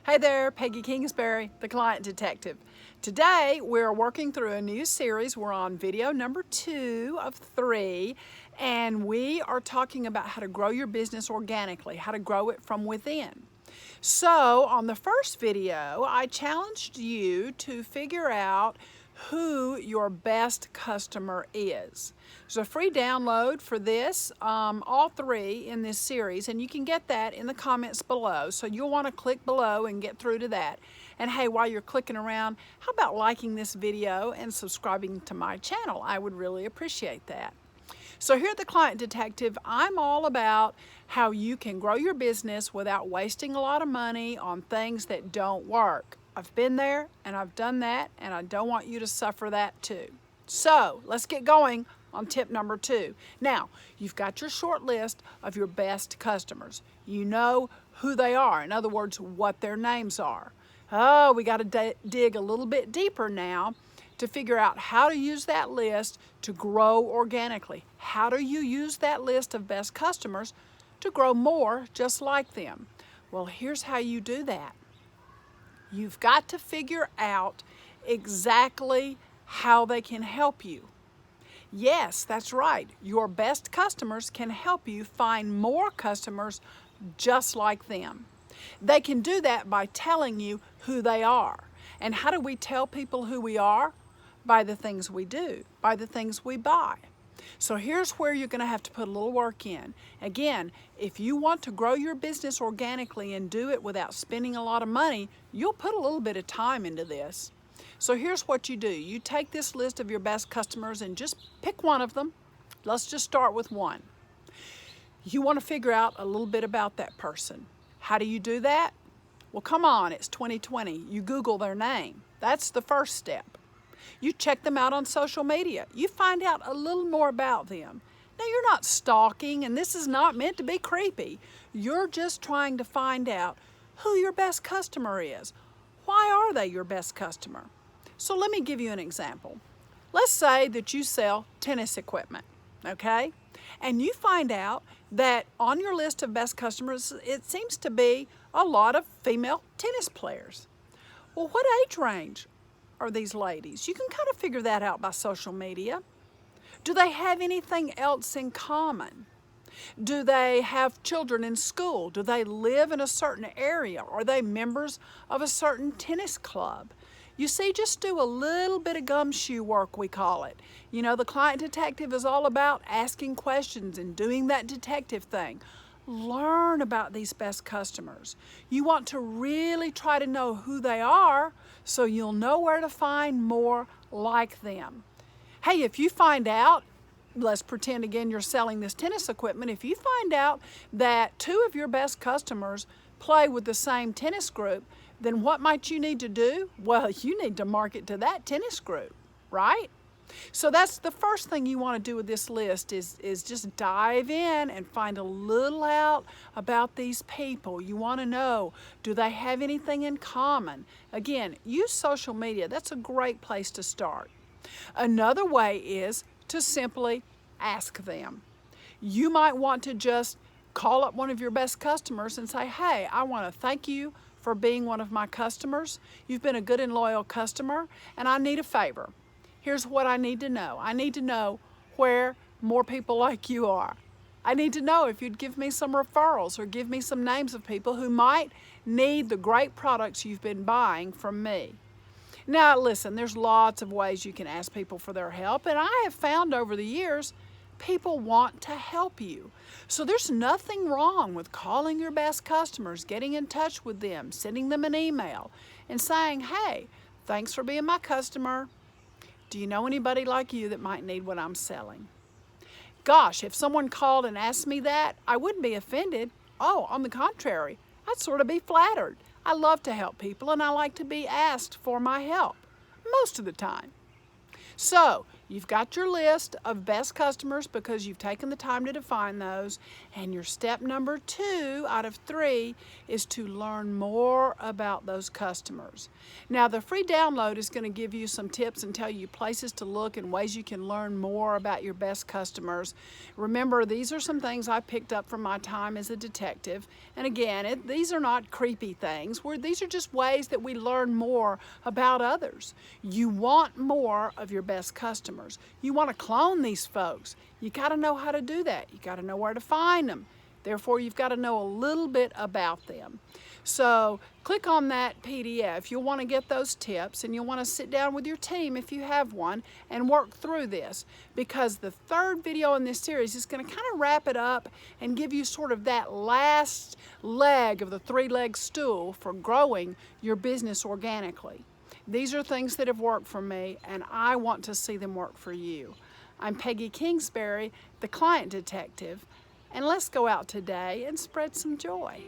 Hey there, Peggy Kingsbury, the Client Detective. Today we're working through a new series. We're on video number 2 of 3, and we are talking about how to grow your business organically, how to grow it from within. So on the first video, I challenged you to figure out who your best customer is. There's a free download for this, all 3 in this series, and you can get that in the comments below. So you'll want to click below and get through to that. And hey, while you're clicking around, how about liking this video and subscribing to my channel? I would really appreciate that. So here at the Client Detective, I'm all about how you can grow your business without wasting a lot of money on things that don't work. I've been there and I've done that, and I don't want you to suffer that too. So let's get going on tip number 2. Now, you've got your short list of your best customers. You know who they are. In other words, what their names are. Oh, we got to dig a little bit deeper now to figure out how to use that list to grow organically. How do you use that list of best customers to grow more just like them? Well, here's how you do that. You've got to figure out exactly how they can help you. Yes, that's right. Your best customers can help you find more customers just like them. They can do that by telling you who they are. And how do we tell people who we are? By the things we do, by the things we buy. So here's where you're going to have to put a little work in. Again, if you want to grow your business organically and do it without spending a lot of money, you'll put a little bit of time into this. So here's what you do. You take this list of your best customers and just pick one of them. Let's just start with one. You want to figure out a little bit about that person. How do you do that? Well, come on, it's 2020. You Google their name. That's the first step. You check them out on social media. You find out a little more about them. Now, you're not stalking, and this is not meant to be creepy. You're just trying to find out who your best customer is. Why are they your best customer? So let me give you an example. Let's say that you sell tennis equipment, okay? And you find out that on your list of best customers, it seems to be a lot of female tennis players. Well, what age range are these ladies? You can kind of figure that out by social media. Do they have anything else in common? Do they have children in school? Do they live in a certain area? Are they members of a certain tennis club? You see, just do a little bit of gumshoe work, we call it. You know, the Client Detective is all about asking questions and doing that detective thing. Learn about these best customers. You want to really try to know who they are so you'll know where to find more like them. Hey, if you find out, let's pretend again you're selling this tennis equipment, if you find out that 2 of your best customers play with the same tennis group, then what might you need to do? Well, you need to market to that tennis group, right? So that's the first thing you want to do with this list is just dive in and find a little out about these people. You want to know, do they have anything in common? Again, use social media. That's a great place to start. Another way is to simply ask them. You might want to just call up one of your best customers and say, hey, I want to thank you for being one of my customers. You've been a good and loyal customer, and I need a favor. Here's what I need to know. I need to know where more people like you are. I need to know if you'd give me some referrals or give me some names of people who might need the great products you've been buying from me. Now, listen, there's lots of ways you can ask people for their help, and I have found over the years people want to help you. So there's nothing wrong with calling your best customers, getting in touch with them, sending them an email, and saying, hey, thanks for being my customer. Do you know anybody like you that might need what I'm selling? Gosh, if someone called and asked me that, I wouldn't be offended. Oh, on the contrary, I'd sort of be flattered. I love to help people, and I like to be asked for my help most of the time. So You've got your list of best customers because you've taken the time to define those. And your step number 2 out of 3 is to learn more about those customers. Now, the free download is going to give you some tips and tell you places to look and ways you can learn more about your best customers. Remember, these are some things I picked up from my time as a detective. And again, these are not creepy things. These are just ways that we learn more about others. You want more of your best customers. You want to clone these folks. You got to know how to do that. You got to know where to find them. Therefore, you've got to know a little bit about them. So click on that PDF. You'll want to get those tips, and you'll want to sit down with your team if you have one and work through this, because the third video in this series is going to kind of wrap it up and give you sort of that last leg of the 3-leg stool for growing your business organically. These are things that have worked for me, and I want to see them work for you. I'm Peggy Kingsbury, the Client Detective, and let's go out today and spread some joy.